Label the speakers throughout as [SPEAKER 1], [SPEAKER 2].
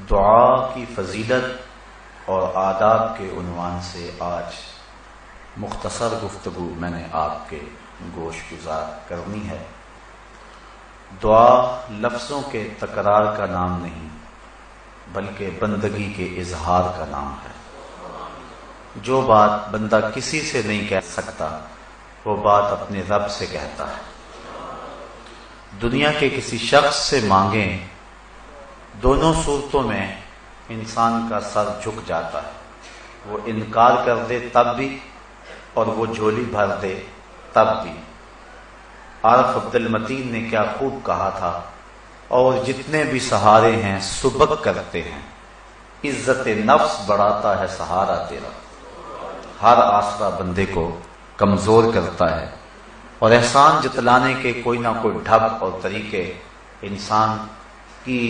[SPEAKER 1] دعا کی فضیلت اور آداب کے عنوان سے آج مختصر گفتگو میں نے آپ کے گوش گزار کرنی ہے۔ دعا لفظوں کے تکرار کا نام نہیں بلکہ بندگی کے اظہار کا نام ہے۔ جو بات بندہ کسی سے نہیں کہہ سکتا وہ بات اپنے رب سے کہتا ہے۔ دنیا کے کسی شخص سے مانگیں، دونوں صورتوں میں انسان کا سر جھک جاتا ہے، وہ انکار کر دے تب بھی اور وہ جھولی بھر دے تب بھی۔ عارف عبد المتین نے کیا خوب کہا تھا، اور جتنے بھی سہارے ہیں سبق کرتے ہیں، عزت نفس بڑھاتا ہے سہارا تیرا۔ ہر آسرا بندے کو کمزور کرتا ہے، اور احسان جتلانے کے کوئی نہ کوئی ڈھب اور طریقے انسان کی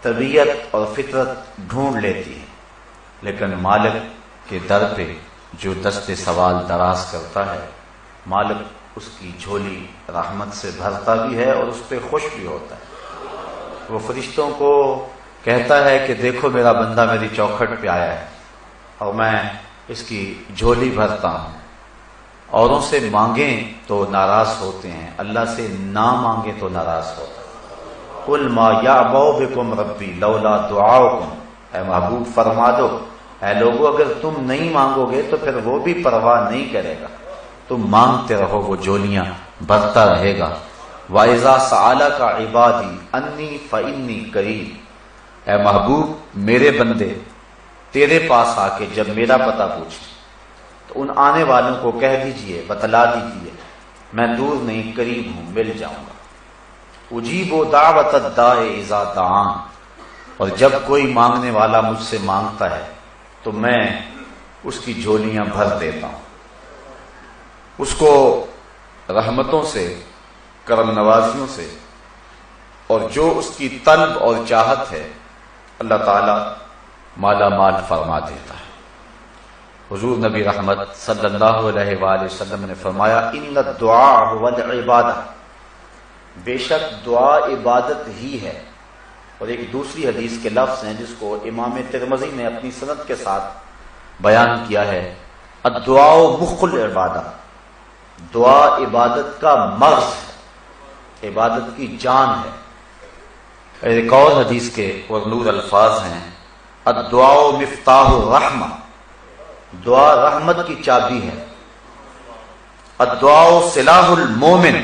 [SPEAKER 1] طبیعت اور فطرت ڈھونڈ لیتی ہے، لیکن مالک کے در پہ جو دست سوال دراز کرتا ہے، مالک اس کی جھولی رحمت سے بھرتا بھی ہے اور اس پہ خوش بھی ہوتا ہے۔ وہ فرشتوں کو کہتا ہے کہ دیکھو میرا بندہ میری چوکھٹ پہ آیا ہے اور میں اس کی جھولی بھرتا ہوں۔ اوروں سے مانگیں تو ناراض ہوتے ہیں، اللہ سے نہ مانگیں تو ناراض ہوتے ہیں۔ قل ما یعبأ بکم ربی لولا دعاؤکم، اے محبوب فرما دو اے لوگو اگر تم نہیں مانگو گے تو پھر وہ بھی پرواہ نہیں کرے گا، تم مانگتے رہو وہ جولیاں بھرتا رہے گا۔ وَإِذَا سَأَلَكَ عِبَادِي أَنِّي فَإِنِّي قَرِيبٌ، اے محبوب میرے بندے تیرے پاس آ کے جب میرا پتہ پوچھیں تو ان آنے والوں کو کہہ دیجئے، بتلا دیجئے میں دور نہیں قریب ہوں، مل جاؤں گا۔ اجیب دعوت الداع اذا دعان، اور جب کوئی مانگنے والا مجھ سے مانگتا ہے تو میں اس کی جھولیاں بھر دیتا ہوں، اس کو رحمتوں سے، کرم نوازیوں سے، اور جو اس کی طلب اور چاہت ہے اللہ تعالی مالا مال فرما دیتا ہے۔ حضور نبی رحمت صلی اللہ علیہ وآلہ وسلم نے فرمایا ان الدعاء هو العبادہ، بے شک دعا عبادت ہی ہے۔ اور ایک دوسری حدیث کے لفظ ہیں جس کو امام ترمذی نے اپنی سند کے ساتھ بیان کیا ہے، الدعاء مخ العبادہ، دعا عبادت کا مغز ہے، عبادت کی جان ہے۔ ایک اور حدیث کے پرنور الفاظ ہیں، الدعاء مفتاح الرحمہ، دعا رحمت کی چابی ہے۔ الدعاء سلاح المومن،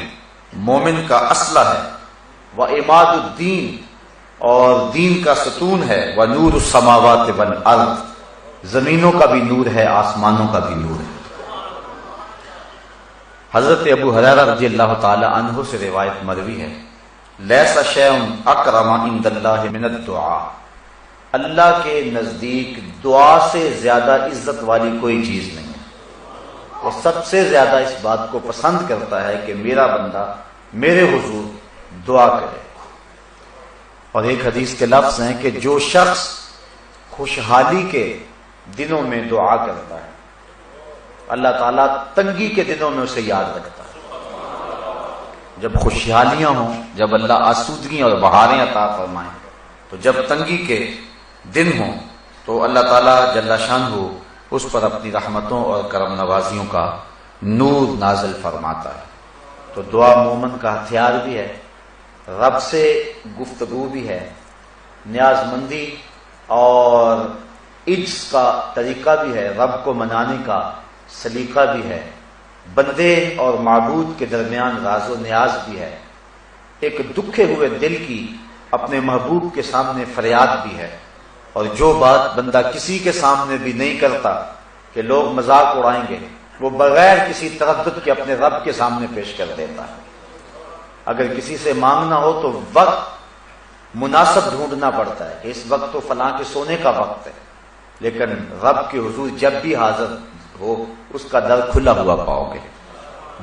[SPEAKER 1] مومن کا اسلحہ ہے۔ وعماد الدین، اور دین کا ستون ہے۔ ونور السماوات والارض، زمینوں کا بھی نور ہے، آسمانوں کا بھی نور ہے۔ حضرت ابو ہریرہ رضی اللہ تعالی عنہ سے روایت مروی ہے، لیس شیء اکرم عند اللہ من الدعاء، اللہ کے نزدیک دعا سے زیادہ عزت والی کوئی چیز نہیں ہے۔ وہ سب سے زیادہ اس بات کو پسند کرتا ہے کہ میرا بندہ میرے حضور دعا کرے۔ اور ایک حدیث کے لفظ ہیں کہ جو شخص خوشحالی کے دنوں میں دعا کرتا ہے اللہ تعالیٰ تنگی کے دنوں میں اسے یاد رکھتا ہے۔ جب خوشحالیاں ہوں، جب اللہ آسودگیاں اور بہاریں عطا فرمائیں، تو جب تنگی کے دن ہوں تو اللہ تعالیٰ جل شانہ اس پر اپنی رحمتوں اور کرم نوازیوں کا نور نازل فرماتا ہے۔ تو دعا مومن کا ہتھیار بھی ہے، رب سے گفتگو بھی ہے، نیاز مندی اور عجز کا طریقہ بھی ہے، رب کو منانے کا سلیقہ بھی ہے، بندے اور معبود کے درمیان راز و نیاز بھی ہے، ایک دکھے ہوئے دل کی اپنے محبوب کے سامنے فریاد بھی ہے۔ اور جو بات بندہ کسی کے سامنے بھی نہیں کرتا کہ لوگ مذاق اڑائیں گے، وہ بغیر کسی تردد کے اپنے رب کے سامنے پیش کر دیتا ہے۔ اگر کسی سے مانگنا ہو تو وقت مناسب ڈھونڈنا پڑتا ہے کہ اس وقت تو فلاں کے سونے کا وقت ہے، لیکن رب کے حضور جب بھی حاضر ہو اس کا در کھلا ہوا پاؤ گے۔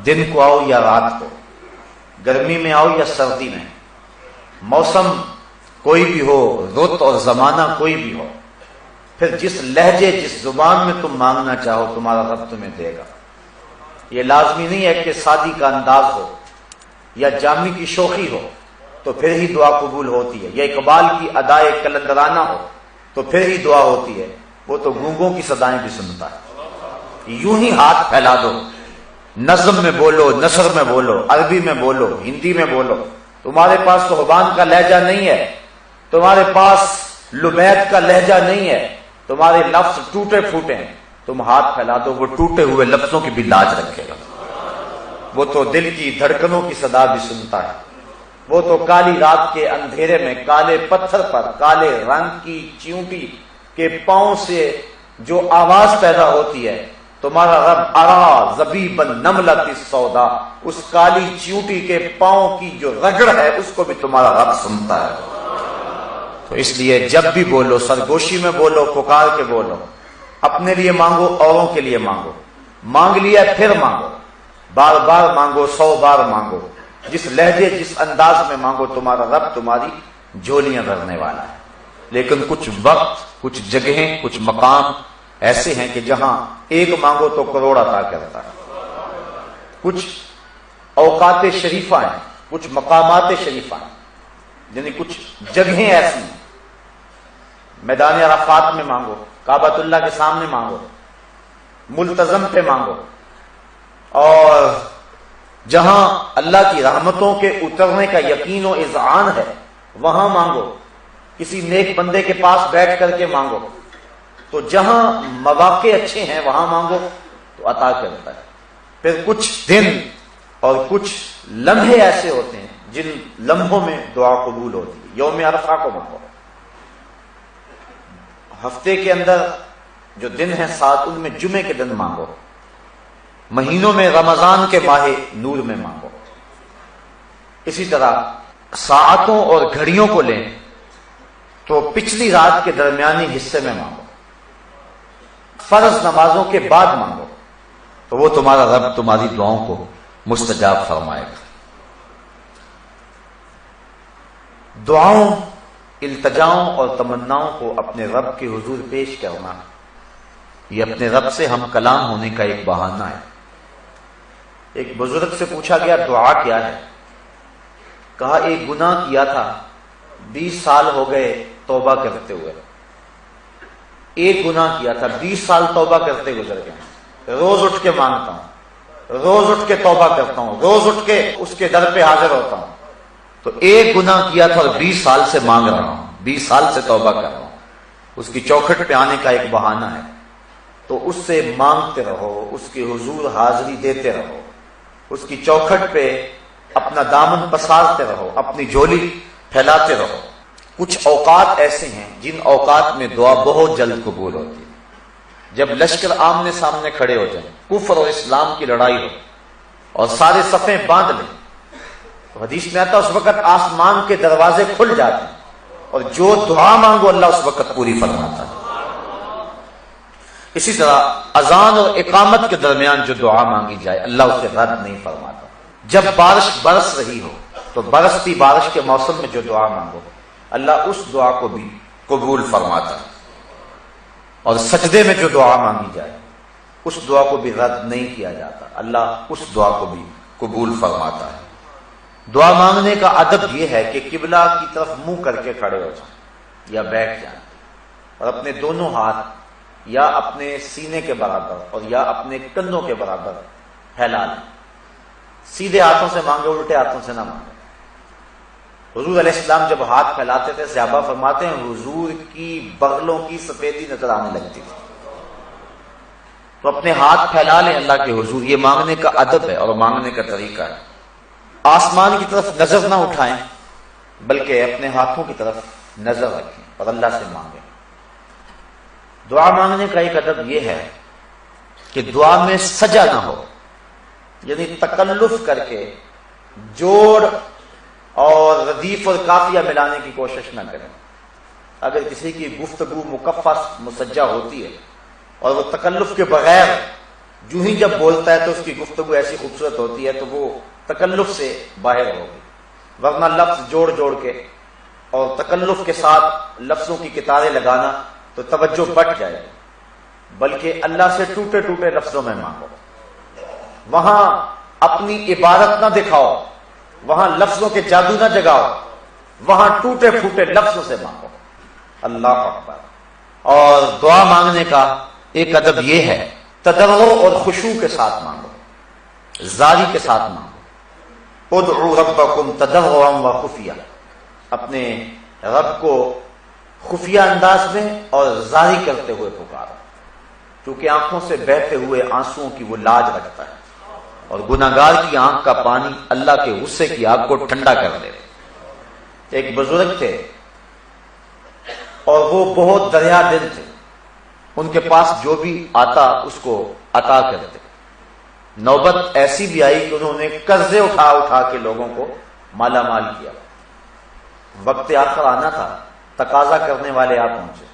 [SPEAKER 1] دن کو آؤ یا رات کو، گرمی میں آؤ یا سردی میں، موسم کوئی بھی ہو، رت اور زمانہ کوئی بھی ہو، پھر جس لہجے جس زبان میں تم مانگنا چاہو تمہارا رب تمہیں دے گا۔ یہ لازمی نہیں ہے کہ سادی کا انداز ہو یا جامی کی شوخی ہو، تو پھر ہی دعا قبول ہوتی ہے، یا اقبال کی ادائے کلندرانہ ہو تو پھر ہی دعا ہوتی ہے۔ وہ تو گونگوں کی صدائیں بھی سنتا ہے۔ یوں ہی ہاتھ پھیلا دو، نظم میں بولو، نثر میں بولو، عربی میں بولو، ہندی میں بولو، تمہارے پاس تو زبان کا لہجہ نہیں ہے، تمہارے پاس لبید کا لہجہ نہیں ہے، تمہارے لفظ ٹوٹے پھوٹے ہیں، تم ہاتھ پھیلا دو، وہ ٹوٹے ہوئے لفظوں کی بھی لاج رکھے گا۔ وہ تو دل کی دھڑکنوں کی صدا بھی سنتا ہے۔ وہ تو کالی رات کے اندھیرے میں کالے پتھر پر کالے رنگ کی چیونٹی کے پاؤں سے جو آواز پیدا ہوتی ہے، تمہارا رب ارا زبیب النملۃ السودا، اس کالی چیونٹی کے پاؤں کی جو رگڑ ہے اس کو بھی تمہارا رب سنتا ہے۔ تو اس لیے جب بھی بولو سرگوشی میں بولو، پکار کے بولو، اپنے لیے مانگو، اوروں کے لیے مانگو، مانگ لیا پھر مانگو، بار بار مانگو، 100 بار مانگو، جس لہجے جس انداز میں مانگو، تمہارا رب تمہاری جھولیاں بھرنے والا ہے۔ لیکن کچھ وقت، کچھ جگہیں، کچھ مقام ایسے ہیں کہ جہاں ایک مانگو تو کروڑ عطا کرتا ہے۔ کچھ اوقات شریفہ ہیں، کچھ مقامات شریفہ ہیں، یعنی کچھ جگہیں ایسی ہیں، میدان عرفات میں مانگو، کعبۃ اللہ کے سامنے مانگو، ملتزم پہ مانگو، اور جہاں اللہ کی رحمتوں کے اترنے کا یقین و اذعان ہے وہاں مانگو، کسی نیک بندے کے پاس بیٹھ کر کے مانگو، تو جہاں مواقع اچھے ہیں وہاں مانگو تو عطا کرتا ہے۔ پھر کچھ دن اور کچھ لمحے ایسے ہوتے ہیں جن لمحوں میں دعا قبول ہوتی ہے۔ یوم عرفہ کو مانگو، ہفتے کے اندر جو دن ہیں 7 ان میں جمعے کے دن مانگو، مہینوں میں رمضان کے ماہ نور میں مانگو۔ اسی طرح ساعتوں اور گھڑیوں کو لیں تو پچھلی رات کے درمیانی حصے میں مانگو، فرض نمازوں کے بعد مانگو تو وہ تمہارا رب تمہاری دعاؤں کو مستجاب فرمائے گا۔ دعاؤں، التجاؤں اور تمناؤں کو اپنے رب کے حضور پیش کرنا، یہ اپنے رب سے ہم کلام ہونے کا ایک بہانہ ہے۔ ایک بزرگ سے پوچھا گیا دعا کیا ہے؟ کہا ایک گناہ کیا تھا، 20 سال ہو گئے توبہ کرتے ہوئے، ایک گناہ کیا تھا، 20 سال توبہ کرتے گزر گئے، روز اٹھ کے مانگتا ہوں، روز اٹھ کے توبہ کرتا ہوں، روز اٹھ کے اس کے در پہ حاضر ہوتا ہوں، تو ایک گناہ کیا تھا اور 20 سال سے مانگ رہا ہوں، 20 سال سے توبہ کر رہا ہوں۔ اس کی چوکھٹ پہ آنے کا ایک بہانہ ہے، تو اس سے مانگتے رہو، اس کے حضور حاضری دیتے رہو، اس کی چوکھٹ پہ اپنا دامن پسارتے رہو، اپنی جھولی پھیلاتے رہو۔ کچھ اوقات ایسے ہیں جن اوقات میں دعا بہت جلد قبول ہوتی ہے۔ جب لشکر آمنے سامنے کھڑے ہو جائیں، کفر اور اسلام کی لڑائی ہو اور سارے صفیں باندھ لیں، تو حدیث میں آتا ہے اس وقت آسمان کے دروازے کھل جاتے ہیں اور جو دعا مانگو اللہ اس وقت پوری فرماتا ہے۔ اسی طرح اذان اور اقامت کے درمیان جو دعا مانگی جائے اللہ اسے رد نہیں فرماتا۔ جب بارش برس رہی ہو تو برستی بارش کے موسم میں جو دعا مانگو اللہ اس دعا کو بھی قبول فرماتا ہے، اور سجدے میں جو دعا مانگی جائے اس دعا کو بھی رد نہیں کیا جاتا، اللہ اس دعا کو بھی قبول فرماتا ہے۔ دعا مانگنے کا ادب یہ ہے کہ قبلہ کی طرف منہ کر کے کھڑے ہو جائیں یا بیٹھ جائیں، اور اپنے دونوں ہاتھ یا اپنے سینے کے برابر اور یا اپنے کندھوں کے برابر پھیلا لیں۔ سیدھے ہاتھوں سے مانگے، الٹے ہاتھوں سے نہ مانگے۔ حضور علیہ السلام جب ہاتھ پھیلاتے تھے صحابہ فرماتے ہیں حضور کی بغلوں کی سفیدی نظر آنے لگتی تھی۔ تو اپنے ہاتھ پھیلا لیں اللہ کے حضور، یہ مانگنے کا ادب ہے اور مانگنے کا طریقہ ہے۔ آسمان کی طرف نظر نہ اٹھائیں بلکہ اپنے ہاتھوں کی طرف نظر رکھیں اور اللہ سے مانگیں۔ دعا مانگنے کا ایک ادب یہ ہے کہ دعا میں سجا نہ ہو، یعنی تکلف کر کے جوڑ اور ردیف اور قافیہ ملانے کی کوشش نہ کریں۔ اگر کسی کی گفتگو مکفّہ مسجع ہوتی ہے اور وہ تکلف کے بغیر جو ہی جب بولتا ہے تو اس کی گفتگو ایسی خوبصورت ہوتی ہے تو وہ تکلف سے باہر ہوگی، ورنہ لفظ جوڑ جوڑ کے اور تکلف کے ساتھ لفظوں کی کتاریں لگانا تو توجہ بٹ جائے گی، بلکہ اللہ سے ٹوٹے ٹوٹے لفظوں میں مانگو۔ وہاں اپنی عبادت نہ دکھاؤ، وہاں لفظوں کے جادو نہ جگاؤ، وہاں ٹوٹے پھوٹے لفظ سے مانگو. اللہ اکبر. اور دعا مانگنے کا ایک ادب یہ ہے، تضرع اور خشوع کے ساتھ مانگو، زاری کے ساتھ مانگو. ادعوا ربکم تضرعا وخفیا، اپنے رب کو خفیہ انداز میں اور زاری کرتے ہوئے پکارو، کیونکہ آنکھوں سے بہتے ہوئے آنسوؤں کی وہ لاج رکھتا ہے، اور گناہگار کی آنکھ کا پانی اللہ کے غصے کی آگ کو ٹھنڈا کر دیتا. ایک بزرگ تھے اور وہ بہت دریا دل تھے، ان کے پاس جو بھی آتا اس کو عطا کرتے. نوبت ایسی بھی آئی کہ انہوں نے قرضے اٹھا اٹھا کے لوگوں کو مالا مال کیا. وقت آخر آنا تھا، تقاضا کرنے والے آ پہنچے.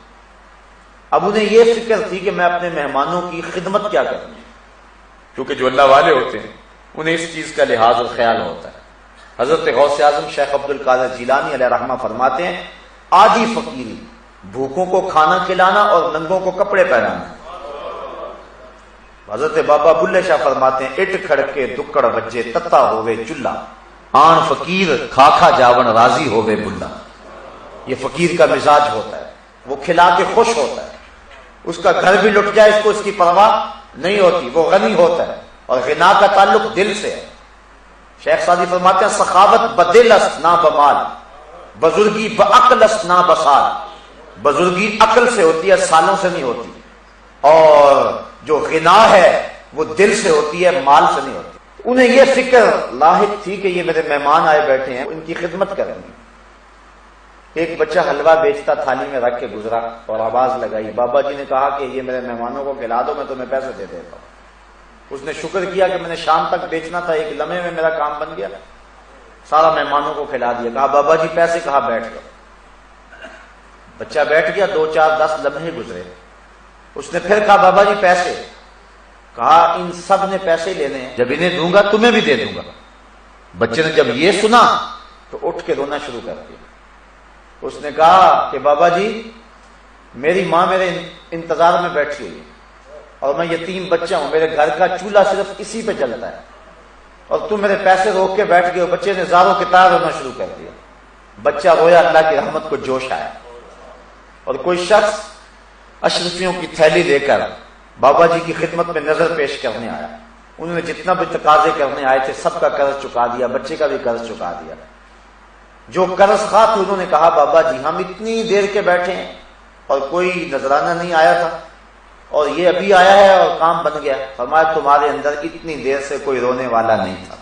[SPEAKER 1] اب انہیں یہ فکر تھی کہ میں اپنے مہمانوں کی خدمت کیا کروں، کیونکہ جو اللہ والے ہوتے ہیں انہیں اس چیز کا لحاظ اور خیال ہوتا ہے. حضرت غوث اعظم شیخ عبد القادر جیلانی علیہ رحمہ فرماتے ہیں، آدھی فقیری بھوکوں کو کھانا کھلانا اور ننگوں کو کپڑے پہنانا. حضرت بابا بلے شاہ فرماتے ہیں، اٹ کھڑکے دکڑ بجے تتا ہوئے چلہ، آن فقیر کھا کھا جاون راضی ہوئے بلا. یہ فقیر کا مزاج ہوتا ہے، وہ کھلا کے خوش ہوتا ہے. اس کا گھر بھی لٹ جائے اس کو اس کی پرواہ نہیں ہوتی، وہ غنی ہوتا ہے، اور غنا کا تعلق دل سے ہے. شیخ سعدی فرماتے ہیں، سخاوت بدل است نہ بمال، بزرگی بعقل است نہ بسال. بزرگی عقل سے ہوتی ہے، سالوں سے نہیں ہوتی، اور جو غنا ہے وہ دل سے ہوتی ہے، مال سے نہیں ہوتی. انہیں یہ فکر لاحق تھی کہ یہ میرے مہمان آئے بیٹھے ہیں، ان کی خدمت کریں گے. ایک بچہ حلوہ بیچتا تھالی میں رکھ کے گزرا اور آواز لگائی. بابا جی نے کہا کہ یہ میرے مہمانوں کو کھلا دو، میں تمہیں پیسے دے دیتا ہوں. اس نے شکر کیا کہ میں نے شام تک بیچنا تھا، ایک لمحے میں میرا کام بن گیا، سارا مہمانوں کو کھلا دیا. کہا بابا جی پیسے، کہا بیٹھ گئے. بچہ بیٹھ گیا. 2 4 10 لمحے گزرے. اس نے پھر کہا بابا جی پیسے. کہا ان سب نے پیسے لینے ہیں، جب انہیں دوں گا تمہیں بھی دے دوں گا. بچے نے جب یہ سنا تو اٹھ کے رونا شروع کر دیا. اس نے کہا کہ بابا جی میری ماں میرے انتظار میں بیٹھی ہوئی ہے، اور میں یتیم بچہ ہوں، میرے گھر کا چولہا صرف اسی پہ جلتا ہے، اور تم میرے پیسے روک کے بیٹھ گئے ہو. بچے نے زاروں کے تار رونا شروع کر دیا. بچہ رویا، اللہ کی رحمت کو جوش آیا. اور کوئی شخص اشرفیوں کی تھیلی لے کر بابا جی کی خدمت میں نظر پیش کرنے آیا. انہوں نے جتنا بھی تقاضے کرنے آئے تھے سب کا قرض چکا دیا، بچے کا بھی قرض چکا دیا. جو قرض خواہ تھے انہوں نے کہا بابا جی ہم اتنی دیر کے بیٹھے ہیں اور کوئی نذرانہ نہیں آیا تھا، اور یہ ابھی آیا ہے اور کام بن گیا. فرمایا تمہارے اندر اتنی دیر سے کوئی رونے والا نہیں تھا،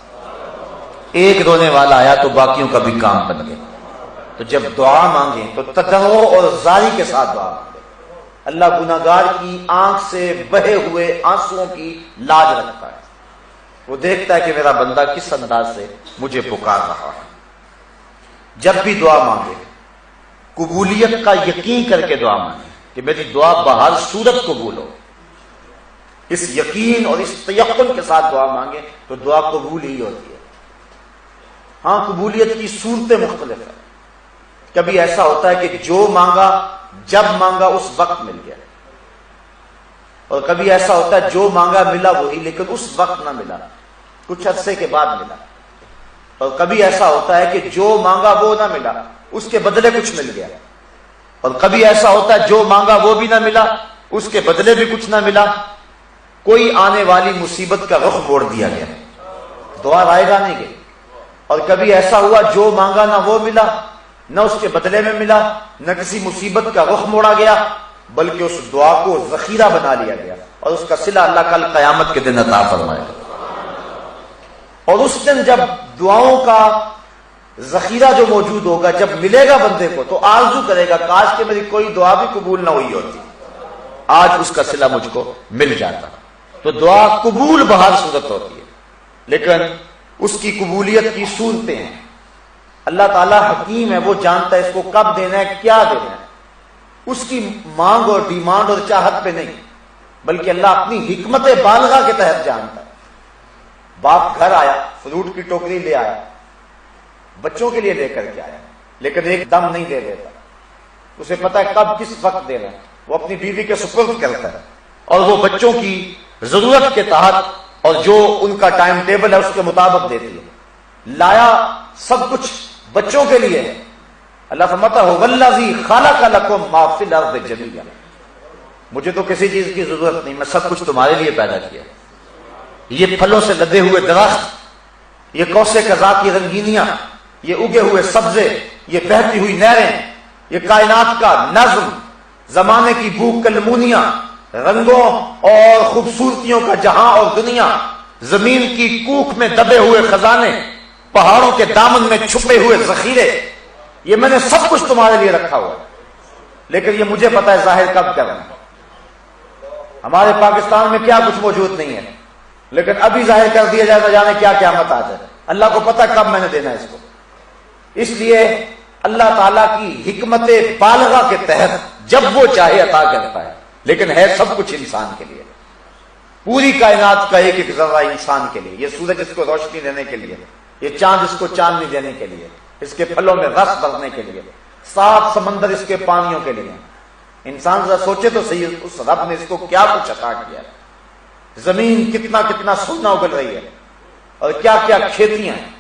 [SPEAKER 1] ایک رونے والا آیا تو باقیوں کا بھی کام بن گیا. تو جب دعا مانگیں تو تضرع اور زاری کے ساتھ دعا مانگیں. اللہ گناہگار کی آنکھ سے بہے ہوئے آنسوؤں کی لاج رکھتا ہے، وہ دیکھتا ہے کہ میرا بندہ کس انداز سے مجھے پکار رہا ہے. جب بھی دعا مانگے قبولیت کا یقین کر کے دعا مانگے کہ میری دعا بہر صورت قبول ہو. اس یقین اور اس تیقن کے ساتھ دعا مانگے تو دعا قبول ہی ہوتی ہے. ہاں قبولیت کی صورتیں مختلف ہیں. کبھی ایسا ہوتا ہے کہ جو مانگا جب مانگا اس وقت مل گیا، اور کبھی ایسا ہوتا ہے جو مانگا ملا وہی لیکن اس وقت نہ ملا، کچھ عرصے کے بعد ملا. اور کبھی ایسا ہوتا ہے کہ جو مانگا وہ نہ ملا، اس کے بدلے کچھ مل گیا. اور کبھی ایسا ہوتا ہے جو مانگا وہ بھی نہ ملا، اس کے بدلے بھی کچھ نہ ملا، کوئی آنے والی مصیبت کا رخ موڑ دیا گیا، دعا رائے گا نہیں گئی. اور کبھی ایسا ہوا جو مانگا نہ وہ ملا، نہ اس کے بدلے میں ملا، نہ کسی مصیبت کا رخ موڑا گیا، بلکہ اس دعا کو ذخیرہ بنا لیا گیا، اور اس کا صلہ اللہ کل قیامت کے دن عطا فرمائے گا. اور اس دن جب دعاؤں کا ذخیرہ جو موجود ہوگا، جب ملے گا بندے کو تو آرزو کرے گا کاش کہ میری کوئی دعا بھی قبول نہ ہوئی ہوتی، آج اس کا صلہ مجھ کو مل جاتا. تو دعا قبول بہر صورت ہوتی ہے، لیکن اس کی قبولیت کی صورتیں ہیں. اللہ تعالیٰ حکیم ہے، وہ جانتا ہے اس کو کب دینا ہے، کیا دینا ہے. اس کی مانگ اور ڈیمانڈ اور چاہت پہ نہیں، بلکہ اللہ اپنی حکمت بالغہ کے تحت جانتا ہے. باپ گھر آیا، فروٹ کی ٹوکری لے آیا، بچوں کے لیے لے کر کے آیا، لیکن ایک دم نہیں دے دیتا. اسے پتا ہے کب کس وقت دینا ہے، وہ اپنی بیوی کے سپرد کرتا ہے، اور وہ بچوں کی ضرورت کے تحت اور جو ان کا ٹائم ٹیبل ہے اس کے مطابق دیتی ہے. لایا سب کچھ بچوں کے لیے، اللہ فرماتا ہے والذی خلق لکم ما فی الارض جمیعا، مجھے تو کسی چیز کی ضرورت نہیں، میں سب کچھ تمہارے لیے پیدا کیا۔ یہ پھلوں سے لدے ہوئے درخت، یہ کوثے قضاء کی رنگینیاں، یہ اگے ہوئے سبزے، یہ بہتی ہوئی نہریں، یہ کائنات کا نظم، زمانے کی بھوک کلمونیاں، رنگوں اور خوبصورتیوں کا جہاں اور دنیا، زمین کی کوکھ میں دبے ہوئے خزانے، پہاڑوں کے دامن میں چھپے ہوئے ذخیرے، یہ میں نے سب کچھ تمہارے لیے رکھا ہوا ہے، لیکن یہ مجھے پتا ہے ظاہر کب کرنا ہے۔ ہمارے پاکستان میں کیا کچھ موجود نہیں ہے، لیکن ابھی ظاہر کر دیا جائے تو جانے کیا قیامت آ جائے، اللہ کو پتا کب میں نے دینا ہے اس کو۔ اس لیے اللہ تعالیٰ کی حکمت بالغہ کے تحت جب وہ چاہے عطا کرتا ہے، لیکن ہے سب کچھ انسان کے لیے۔ پوری کائنات کا ایک ایک ذرہ انسان کے لیے، یہ سورج اس کو روشنی دینے کے لیے، یہ چاند اس کو چاندنی دینے کے لیے، اس کے پھلوں میں رس بھرنے کے لیے، 7 سمندر اس کے پانیوں کے لیے۔ انسان ذرا سوچے تو صحیح، اس رب نے اس کو کیا کچھ عطا کیا ہے۔ زمین کتنا کتنا سونا اگل رہی ہے، اور کیا کیا کھیتیاں ہیں۔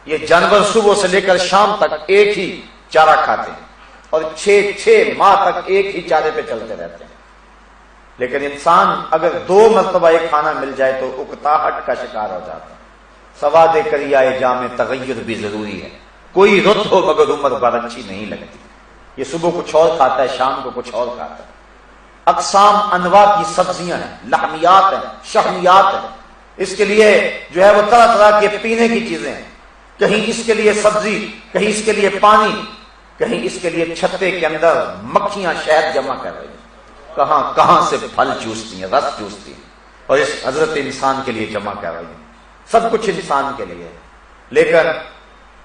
[SPEAKER 1] یہ جانور صبح سے لے کر شام تک ایک ہی چارہ کھاتے ہیں، اور 6 ماہ تک ایک ہی چارے پہ چلتے رہتے ہیں۔ لیکن انسان اگر 2 مرتبہ ایک کھانا مل جائے تو اکتاہٹ کا شکار ہو جاتا ہے۔ سواد کریائے جام تغیر بھی ضروری ہے، کوئی رت ہو مگر عمر بھر اچھی نہیں لگتی۔ یہ صبح کچھ اور کھاتا ہے، شام کو کچھ اور کھاتا ہے۔ اقسام انواع کی سبزیاں ہیں، لحمیات ہیں، شحمیات ہیں، اس کے لیے جو ہے وہ طرح طرح کے پینے کی چیزیں ہیں، کہیں اس کے لیے سبزی، کہیں اس کے لیے پانی، کہیں اس کے لیے چھتے کے اندر مکھیاں شہد جمع کر رہی ہیں، کہاں کہاں سے پھل چوستی ہیں، رس چوستی ہیں، اور اس حضرت انسان کے لیے جمع کر رہی ہیں۔ سب کچھ انسان کے لیے، لیکن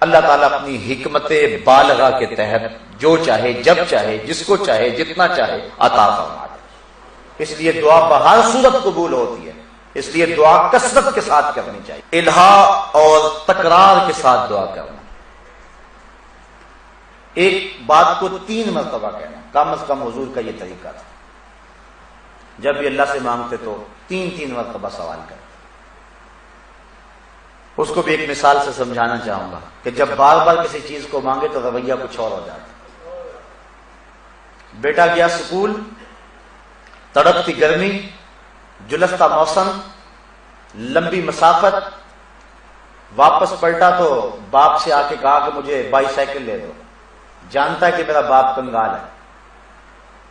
[SPEAKER 1] اللہ تعالیٰ اپنی حکمت بالغہ کے تحت جو چاہے، جب چاہے، جس کو چاہے، جتنا چاہے عطا فرما دے۔ اس لیے دعا بہر صورت قبول ہوتی ہے، اس لیے دعا کثرت کے ساتھ کرنی چاہیے، الہا اور تکرار کے ساتھ دعا کرنا۔ ایک بات کو 3 مرتبہ کہنا، کم از کم حضور کا یہ طریقہ تھا، جب بھی اللہ سے مانگتے تو 3 مرتبہ سوال کرتے۔ اس کو بھی ایک مثال سے سمجھانا چاہوں گا کہ جب بار بار کسی چیز کو مانگے تو رویہ کچھ اور ہو جاتا۔ بیٹا گیا سکول، تڑپتی گرمی، جلستا موسم، لمبی مسافت، واپس پلٹا تو باپ سے آ کے کہا کہ مجھے بائی سائیکل لے دو۔ جانتا ہے کہ میرا باپ کنگال ہے،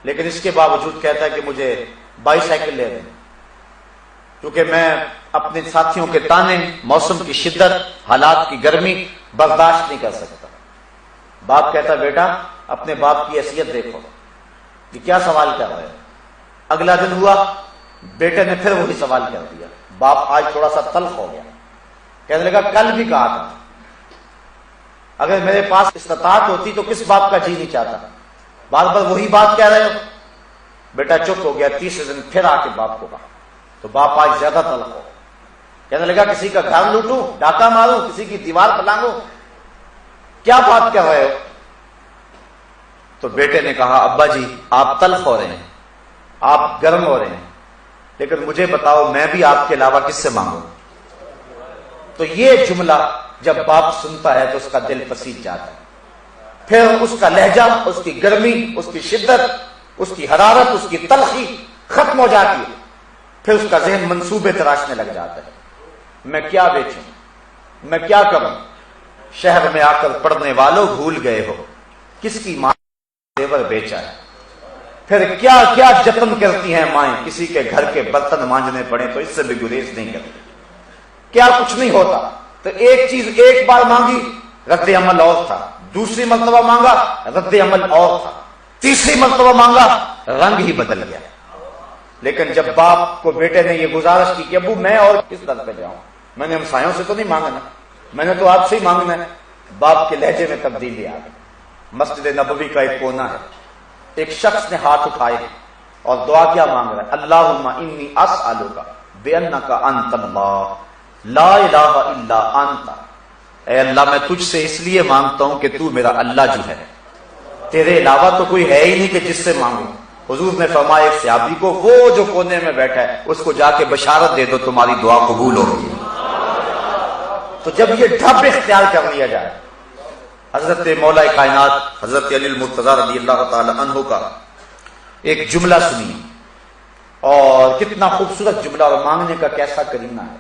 [SPEAKER 1] لیکن اس کے باوجود کہتا ہے کہ مجھے بائی سائیکل لے دیں، کیونکہ میں اپنے ساتھیوں کے تانے، موسم کی شدت، حالات کی گرمی برداشت نہیں کر سکتا۔ باپ کہتا بیٹا اپنے باپ کی حیثیت دیکھو، یہ کیا سوال کر رہے ہیں۔ اگلا دن ہوا، بیٹے نے پھر وہی سوال کر دیا۔ باپ آج تھوڑا سا تلخ ہو گیا، کہنے لگا کل بھی کہا تھا، اگر میرے پاس استطاعت ہوتی تو کس باپ کا جی نہیں چاہتا، بار بار وہی بات کہہ رہے ہو۔ بیٹا چپ ہو گیا۔ تیسرے دن پھر آ کے باپ کو کہا تو باپ آج زیادہ تلخ ہو، کہنے لگا کسی کا گھر لوٹوں، ڈاکہ ماروں، کسی کی دیوار پلانگوں، کیا بات کر رہے ہو؟ تو بیٹے نے کہا ابا جی آپ تلخ ہو رہے ہیں، آپ گرم ہو رہے ہیں، لیکن مجھے بتاؤ میں بھی آپ کے علاوہ کس سے مانگوں؟ تو یہ جملہ جب باپ سنتا ہے تو اس کا دل پسیج جاتا ہے، پھر اس کا لہجہ، اس کی گرمی، اس کی شدت، اس کی حرارت، اس کی تلخی ختم ہو جاتی ہے، پھر اس کا ذہن منصوبے تراشنے لگ جاتا ہے، میں کیا بیچوں، میں کیا کروں؟ شہر میں آ کر پڑھنے والوں بھول گئے ہو کس کی ماں زیور بیچا ہے۔ پھر کیا کیا جتن کرتی ہیں مائیں، کسی کے گھر کے برتن مانجنے پڑے تو اس سے بھی گریز نہیں کرتی، کیا کچھ نہیں ہوتا۔ تو ایک چیز ایک بار مانگی رد عمل اور تھا، دوسری مرتبہ مانگا رد عمل اور تھا، تیسری مرتبہ مانگا رنگ ہی بدل گیا۔ لیکن جب باپ کو بیٹے نے یہ گزارش کی کہ ابو میں اور کس در پہ جاؤں، میں نے ہمسایوں سے تو نہیں مانگنا، میں نے تو آپ سے ہی مانگنا ہے، باپ کے لہجے میں تبدیلی آ گئی۔ مسجد نبوی کا ایک کونا ہے، ایک شخص نے ہاتھ اٹھائے اور دعا کیا مانگ رہا ہے، اللہم انی اسألک بانک انت اللہ لا الہ الا انت، اے اللہ میں تجھ سے اس لیے مانگتا ہوں کہ تو میرا اللہ جو ہے، تیرے علاوہ تو کوئی ہے ہی نہیں کہ جس سے مانگوں۔ حضور نے فرمایا ایک صحابی کو، وہ جو کونے میں بیٹھا ہے اس کو جا کے بشارت دے دو تمہاری دعا قبول ہوگی۔ تو جب یہ ڈھب اختیار کر لیا جائے حضرت مولا کائنات حضرت علی المرتضیٰ رضی اللہ تعالی عنہ کا ایک جملہ سنیے، اور کتنا خوبصورت جملہ اور مانگنے کا کیسا کرینہ ہے۔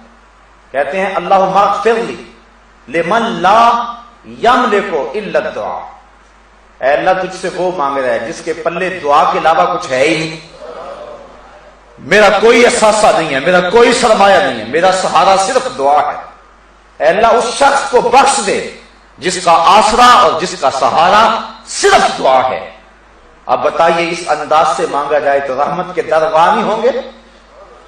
[SPEAKER 1] کہتے ہیں اللہم اغفر لی لمن لا یملک الا الدعاء، اے اللہ تجھ سے وہ مانگ رہا ہے جس کے پلے دعا کے علاوہ کچھ ہے ہی نہیں، میرا کوئی اثاثہ نہیں ہے، میرا کوئی سرمایہ نہیں ہے، میرا سہارا صرف دعا ہے۔ اے اللہ اس شخص کو بخش دے جس کا آسرا اور جس کا سہارا صرف دعا ہے۔ اب بتائیے اس انداز سے مانگا جائے تو رحمت کے دربار ہی ہوں گے؟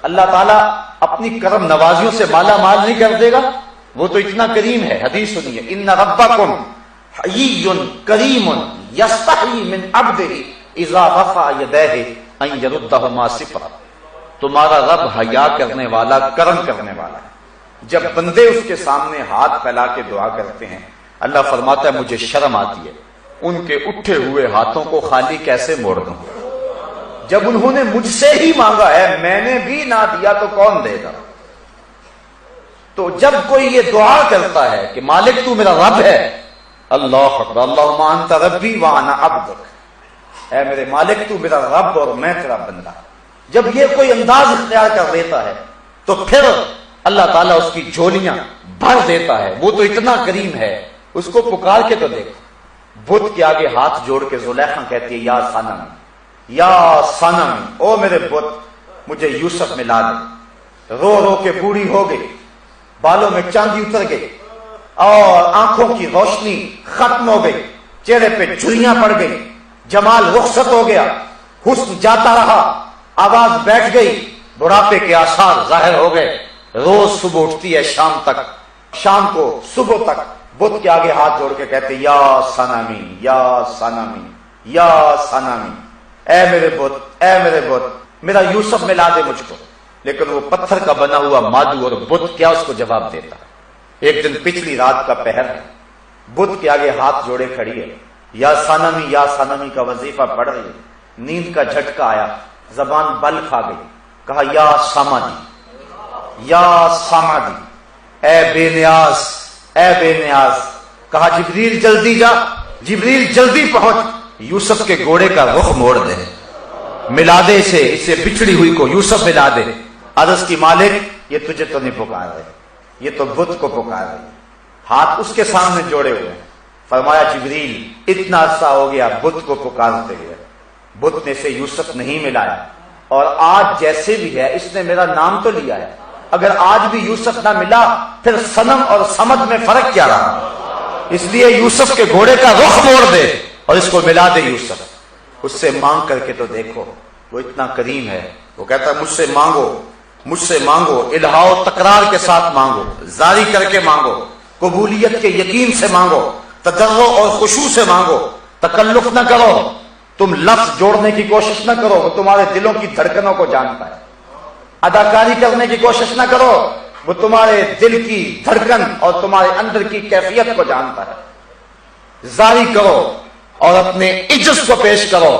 [SPEAKER 1] اللہ تعالیٰ اپنی کرم نوازیوں سے مالا مال نہیں کر دے گا؟ وہ تو اتنا کریم ہے۔ حدیث سنیے، ان ربکم حیی کریم یستحیی من عبدہ اذا رفع یدیہ ان یردہما صفرا، تمہارا رب حیا کرنے والا، کرم کرنے والا ہے۔ جب بندے اس کے سامنے ہاتھ پھیلا کے دعا کرتے ہیں، اللہ فرماتا ہے مجھے شرم آتی ہے ان کے اٹھے ہوئے ہاتھوں کو خالی کیسے موڑ دوں۔ جب انہوں نے مجھ سے ہی مانگا ہے، میں نے بھی نہ دیا تو کون دے گا؟ تو جب کوئی یہ دعا کرتا ہے کہ مالک تو میرا رب ہے، اللہ اکبر، اللہم انت ربی وانا عبدک، اے میرے مالک تو میرا رب اور میں تیرا بندہ، جب یہ کوئی انداز اختیار کر لیتا ہے تو پھر اللہ تعالیٰ اس کی جھولیاں بھر دیتا ہے۔ وہ تو اتنا کریم ہے، اس کو پکار کے تو دیکھو، بت کے آگے ہاتھ جوڑ کے زلیخا کہتی ہے یا صنم، یا صنم، او میرے بت مجھے یوسف ملا دے۔ رو رو کے بوڑھی ہو گئی، بالوں میں چاندی اتر گئی اور آنکھوں کی روشنی ختم ہو گئی، چہرے پہ جھریاں پڑ گئی، جمال رخصت ہو گیا، حسن جاتا رہا، آواز بیٹھ گئی، بڑھاپے کے آثار ظاہر ہو گئے۔ روز صبح اٹھتی ہے شام تک، شام کو صبح تک بت کے آگے ہاتھ جوڑ کے کہتے یا صنمی، یا صنمی، یا صنمی، اے میرے بت، اے میرے بت میرا یوسف ملا دے مجھ کو۔ لیکن وہ پتھر کا بنا ہوا مادو اور بت کیا اس کو جواب دیتا۔ ایک دن پچھلی رات کا پہر ہے، بت کے آگے ہاتھ جوڑے کھڑی ہے، یا صنمی کا وظیفہ پڑھ رہی ہے، نیند کا جھٹکا آیا، زبان بل کھا گئی، کہا یا سامدی، یا سامدی، اے بے نیاز، اے بے نیاز۔ کہا جبریل جلدی جا، جبریل جلدی پہنچ، یوسف کے گھوڑے کا رخ موڑ دے، ملا دے اسے بچھڑی ہوئی کو یوسف ملا دے۔ عرض کی مالک یہ تجھے تو نہیں پکار رہے، یہ تو بت کو پکار رہے، ہاتھ اس کے سامنے جوڑے ہوئے ہیں۔ فرمایا جبریل اتنا عرصہ ہو گیا بت کو پکارتے ہوئے، بت نے سے یوسف نہیں ملایا، اور آج جیسے بھی ہے اس نے میرا نام تو لیا ہے، اگر آج بھی یوسف نہ ملا پھر صنم اور صمد میں فرق کیا رہا؟ اس لیے یوسف کے گھوڑے کا رخ موڑ دے اور اس کو ملا دے یوسف۔ اس سے مانگ کر کے تو دیکھو، وہ اتنا کریم ہے، وہ کہتا ہے مجھ سے مانگو، مجھ سے مانگو، الہا و تکرار کے ساتھ مانگو، زاری کر کے مانگو، قبولیت کے یقین سے مانگو، تضرع اور خشوع سے مانگو، تکلف نہ کرو، تم لفظ جوڑنے کی کوشش نہ کرو، وہ تمہارے دلوں کی دھڑکنوں کو جانتا ہے، اداکاری کرنے کی کوشش نہ کرو، وہ تمہارے دل کی دھڑکن اور تمہارے اندر کی کیفیت کو جانتا ہے۔ زاری کرو اور اپنے عجز کو پیش کرو،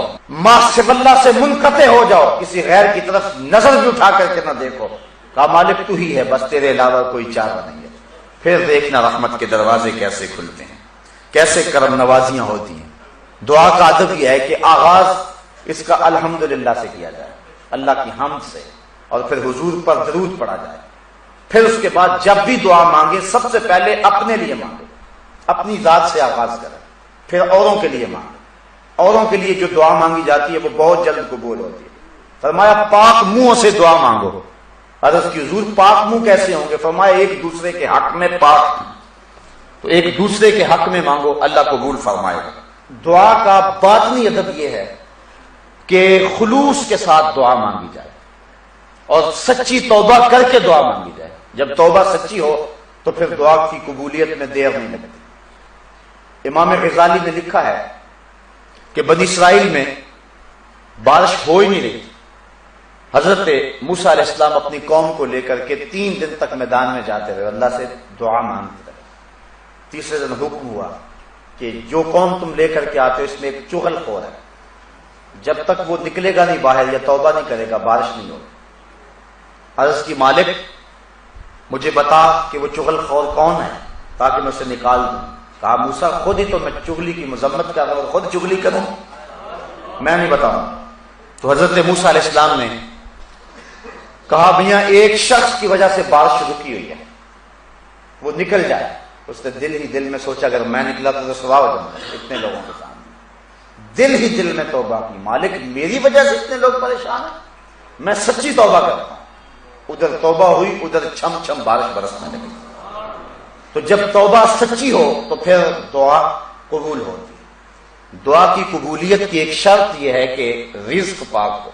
[SPEAKER 1] ما سوی اللہ سے منقطع ہو جاؤ، کسی غیر کی طرف نظر بھی اٹھا کر کے نہ دیکھو، کہا مالک تو ہی ہے، بس تیرے علاوہ کوئی چارہ نہیں ہے۔ پھر دیکھنا رحمت کے دروازے کیسے کھلتے ہیں، کیسے کرم نوازیاں ہوتی ہیں۔ دعا کا ادب یہ ہے کہ آغاز اس کا الحمدللہ سے کیا جائے، اللہ کی حمد سے، اور پھر حضور پر درود پڑھا جائے۔ پھر اس کے بعد جب بھی دعا مانگے سب سے پہلے اپنے لیے مانگے، اپنی ذات سے آغاز کریں، پھر اوروں کے لیے مانگے۔ اوروں کے لیے جو دعا مانگی جاتی ہے وہ بہت جلد قبول ہوتی ہے۔ فرمایا پاک منہوں سے دعا مانگو۔ عرض کی حضور پاک منہ کیسے ہوں گے؟ فرمایا ایک دوسرے کے حق میں پاک، تو ایک دوسرے کے حق میں مانگو، اللہ قبول فرمائے گا۔ دعا کا باطنی ادب یہ ہے کہ خلوص کے ساتھ دعا مانگی جائے اور سچی توبہ کر کے دعا مانگی جائے۔ جب توبہ سچی ہو تو پھر دعا کی قبولیت میں دیر نہیں لگتی۔ امام غزالی نے لکھا ہے کہ بنی اسرائیل میں بارش ہو ہی نہیں رہی تھی، حضرت موسیٰ علیہ السلام اپنی قوم کو لے کر کے 3 دن تک میدان میں جاتے رہے، اللہ سے دعا مانگتے رہے۔ تیسرے دن حکم ہوا کہ جو قوم تم لے کر کے آتے ہو اس میں ایک چغل خور ہے، جب تک وہ نکلے گا نہیں باہر یا توبہ نہیں کرے گا بارش نہیں ہوگی۔ عرض کی مالک مجھے بتا کہ وہ چغل خور کون ہے تاکہ میں اسے نکال دوں۔ کہا موسیٰ خود ہی تو میں چغلی کی مذمت کر رہا ہوں، خود چغلی کروں؟ میں نہیں بتاؤں۔ تو حضرت موسیٰ علیہ السلام نے کہا میاں ایک شخص کی وجہ سے بارش رکی ہوئی ہے، وہ نکل جائے۔ اس نے دل ہی دل میں سوچا اگر میں نکلا تو سوا ہو جاؤں گا اتنے لوگوں کے سامنے۔ دل ہی دل میں توبہ کی، مالک میری وجہ سے اتنے لوگ پریشان ہیں، میں سچی توبہ کرتا ہوں۔ ادھر توبہ ہوئی، ادھر چھم چھم بارش برسنے لگی۔ تو جب توبہ سچی ہو تو پھر دعا قبول ہوتی ہے۔ دعا کی قبولیت کی ایک شرط یہ ہے کہ رزق پاک ہو۔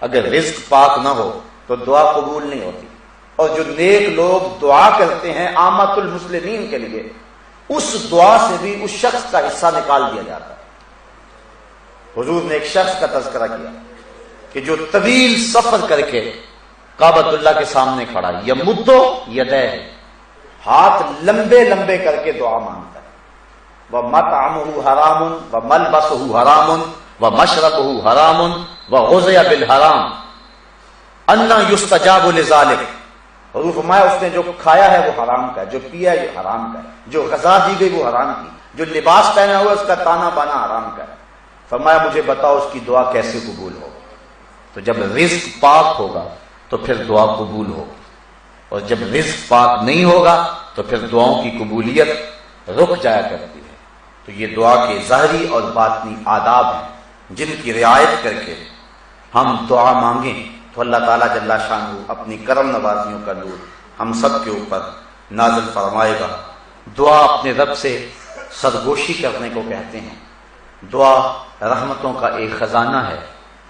[SPEAKER 1] اگر رزق پاک نہ ہو تو دعا قبول نہیں ہوتی۔ اور جو نیک لوگ دعا کرتے ہیں عامت المسلمین کے لیے، اس دعا سے بھی اس شخص کا حصہ نکال دیا جاتا ہے۔ حضور نے ایک شخص کا تذکرہ کیا کہ جو طویل سفر کر کے کعبۃ اللہ کے سامنے کھڑا، یمدو یدیہ، ہاتھ لمبے لمبے کر کے دعا مانگتا ہے۔ وَمَطْعَمُهُ حَرَامٌ وَمَلْبَسُهُ حَرَامٌ وَمَشْرَبُهُ حَرَامٌ وَغُذِيَ بِالْحَرَامِ أَنَّى يُسْتَجَابُ لِذَلِكَ۔ حضور فرمایا اس نے جو کھایا ہے وہ حرام کا ہے، جو پیا ہے وہ حرام کا ہے، جو غذا دی گئی وہ حرام کی، جو لباس پہنا ہوا اس کا تانا بانا حرام کا ہے۔ فرمایا مجھے بتاؤ اس کی دعا کیسے قبول ہو؟ تو جب رزق پاک ہوگا تو پھر دعا قبول ہوگی، اور جب رزق پاک نہیں ہوگا تو پھر دعاؤں کی قبولیت رک جایا کرتی ہے۔ تو یہ دعا کے ظاہری اور باطنی آداب ہیں جن کی رعایت کر کے ہم دعا مانگیں تو اللہ تعالیٰ جل شانہ اپنی کرم نوازیوں کا نور ہم سب کے اوپر نازل فرمائے گا۔ دعا اپنے رب سے سرگوشی کرنے کو کہتے ہیں۔ دعا رحمتوں کا ایک خزانہ ہے،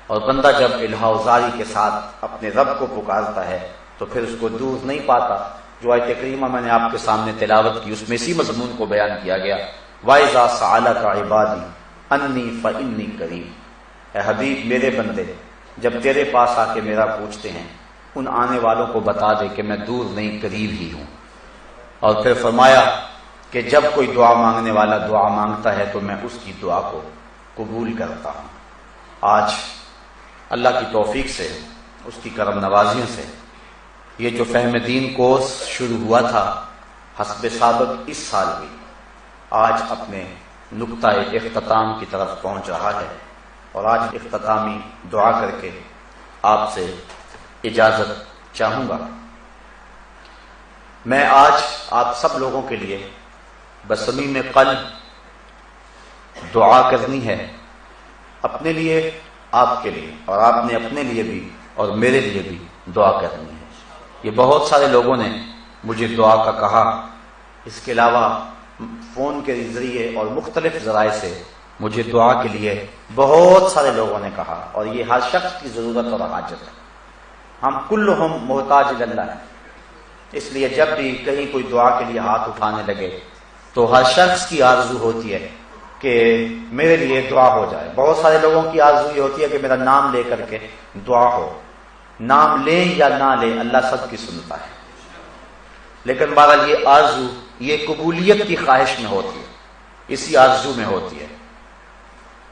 [SPEAKER 1] اور بندہ جب الہا و زاری کے ساتھ اپنے رب کو پکارتا ہے تو پھر اس کو دور نہیں پاتا۔ جو آیت کریمہ میں نے آپ کے سامنے تلاوت کی اس میں اسی مضمون کو بیان کیا گیا، وَإِذَا سَأَلَكَ عِبَادِي أَنِّي فَإِنِّي قَرِيبٌ۔ اے حبیب میرے بندے جب تیرے پاس آ کے میرا پوچھتے ہیں ان آنے والوں کو بتا دے کہ میں دور نہیں قریب ہی ہوں۔ اور پھر فرمایا کہ جب کوئی دعا مانگنے والا دعا مانگتا ہے تو میں اس کی دعا کو قبول کرتا ہوں۔ آج اللہ کی توفیق سے، اس کی کرم نوازیوں سے یہ جو فہم دین کورس شروع ہوا تھا حسب سابق اس سال بھی آج اپنے نقطہ اختتام کی طرف پہنچ رہا ہے، اور آج اختتامی دعا کر کے آپ سے اجازت چاہوں گا۔ میں آج آپ سب لوگوں کے لیے بصمیم قلب دعا کرنی ہے، اپنے لیے، آپ کے لیے، اور آپ نے اپنے لیے بھی اور میرے لیے بھی دعا کرنی ہے۔ یہ بہت سارے لوگوں نے مجھے دعا کا کہا، اس کے علاوہ فون کے ذریعے اور مختلف ذرائع سے مجھے دعا کے لیے بہت سارے لوگوں نے کہا، اور یہ ہر شخص کی ضرورت اور حاجت ہے۔ ہم کلہم محتاج اللہ ہیں، اس لیے جب بھی کہیں کوئی دعا کے لیے ہاتھ اٹھانے لگے تو ہر شخص کی آرزو ہوتی ہے کہ میرے لیے دعا ہو جائے۔ بہت سارے لوگوں کی آرزو یہ ہوتی ہے کہ میرا نام لے کر کے دعا ہو۔ نام لیں یا نہ لیں اللہ سب کی سنتا ہے، لیکن بہرحال یہ آرزو یہ قبولیت کی خواہش میں ہوتی ہے، اسی آرزو میں ہوتی ہے۔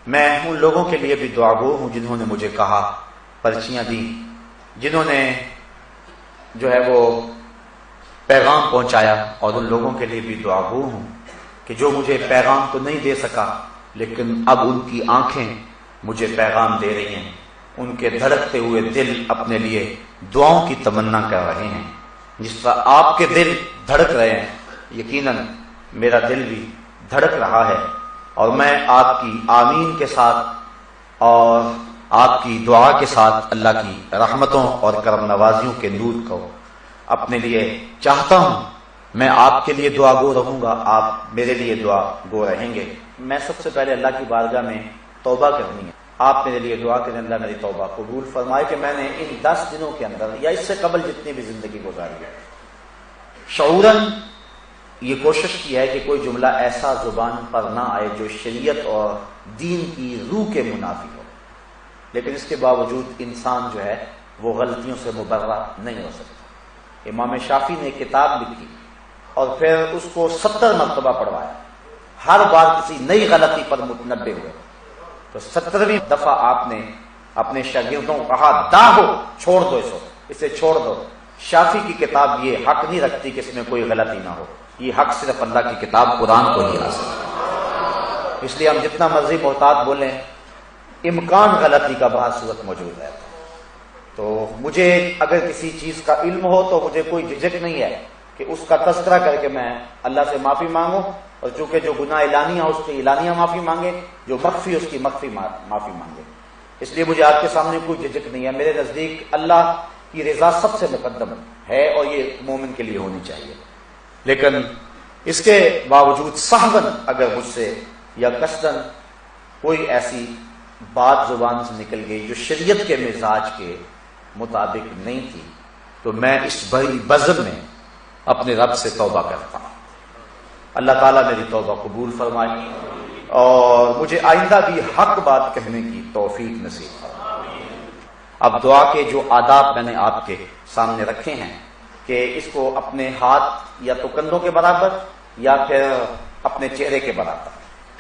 [SPEAKER 1] میں ان لوگوں کے لیے بھی دعا گو ہوں جنہوں نے مجھے کہا، پرچیاں دی، جنہوں نے جو ہے وہ پیغام پہنچایا، اور ان لوگوں کے لیے بھی دعا گو ہوں کہ جو مجھے پیغام تو نہیں دے سکا لیکن اب ان کی آنکھیں مجھے پیغام دے رہی ہیں، ان کے دھڑکتے ہوئے دل اپنے لیے دعاؤں کی تمنا کر رہے ہیں۔ جس طرح آپ کے دل دھڑک رہے ہیں، یقیناً میرا دل بھی دھڑک رہا ہے، اور میں آپ کی آمین کے ساتھ اور آپ کی دعا کے ساتھ اللہ کی رحمتوں اور کرم نوازیوں کے نور کو اپنے لیے چاہتا ہوں۔ میں آپ کے لیے دعا گو رہوں گا، آپ میرے لیے دعا گو رہیں گے۔ میں سب سے پہلے اللہ کی بارگاہ میں توبہ کرنی ہے، آپ میرے لیے دعا کریں اللہ میری توبہ قبول فرمائے کہ میں نے ان 10 دنوں کے اندر یا اس سے قبل جتنی بھی زندگی گزاری ہے شعوراً یہ کوشش کی ہے کہ کوئی جملہ ایسا زبان پر نہ آئے جو شریعت اور دین کی روح کے منافی ہو، لیکن اس کے باوجود انسان جو ہے وہ غلطیوں سے مبرہ نہیں ہو سکتا۔ امام شافعی نے ایک کتاب لکھی اور پھر اس کو 70 مرتبہ پڑھوایا، ہر بار کسی نئی غلطی پر متنبہ ہوئے، تو 70ویں دفعہ آپ نے اپنے شاگردوں کو کہا داہو، چھوڑ دو اسے چھوڑ دو۔ شافعی کی کتاب یہ حق نہیں رکھتی کہ اس میں کوئی غلطی نہ ہو، یہ حق صرف اللہ کی کتاب قرآن کو ہی حاصل ہے۔ اس لیے ہم جتنا مرضی محتاط بولیں، امکان غلطی کا بہت صورت موجود ہے۔ تو مجھے اگر کسی چیز کا علم ہو تو مجھے کوئی جھجک نہیں ہے کہ اس کا تذکرہ کر کے میں اللہ سے معافی مانگوں، اور چونکہ جو گناہ اعلانیہ اس کی اعلانیہ معافی مانگے، جو مخفی اس کی مخفی معافی مانگے۔ اس لیے مجھے آپ کے سامنے کوئی جھجک نہیں ہے۔ میرے نزدیک اللہ کی رضا سب سے مقدم ہے اور یہ مومن کے لیے ہونی چاہیے، لیکن اس کے باوجود سہواً اگر مجھ سے یا قصداً کوئی ایسی بات زبان سے نکل گئی جو شریعت کے مزاج کے مطابق نہیں تھی، تو میں اس بڑی بزم میں اپنے رب سے توبہ کرتا ہوں۔ اللہ تعالیٰ میری توبہ قبول فرمائے اور مجھے آئندہ بھی حق بات کہنے کی توفیق نصیب فرمائے۔ اب دعا کے جو آداب میں نے آپ کے سامنے رکھے ہیں کہ اس کو اپنے ہاتھ یا تو کندھوں کے برابر یا پھر اپنے چہرے کے برابر،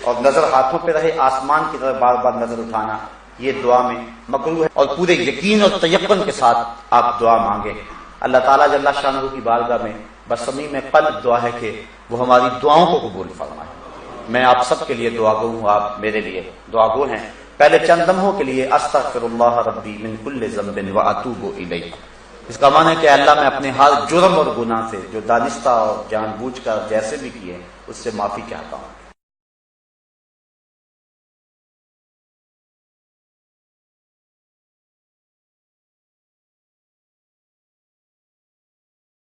[SPEAKER 1] اور نظر ہاتھوں پہ رہے، آسمان کی طرف بار بار نظر اٹھانا یہ دعا میں مکروہ ہے، اور پورے یقین اور تیقن کے ساتھ آپ دعا مانگیں۔ اللہ تعالیٰ جل شانہ کی بارگاہ میں بصمیم قلب دعا ہے کہ وہ ہماری دعاؤں کو قبول فرمائے۔ میں آپ سب کے لیے دعا گو ہوں، آپ میرے لیے دعا گو ہیں۔ پہلے چند لمحوں کے لیے استغفر اللہ ربی من کل ذنب واتوب الیہ، اس کا معنی ہے کہ اللہ میں اپنے ہر جرم اور گناہ سے جو دانستہ اور جان بوجھ کر جیسے بھی کیے اس سے معافی چاہتا ہوں۔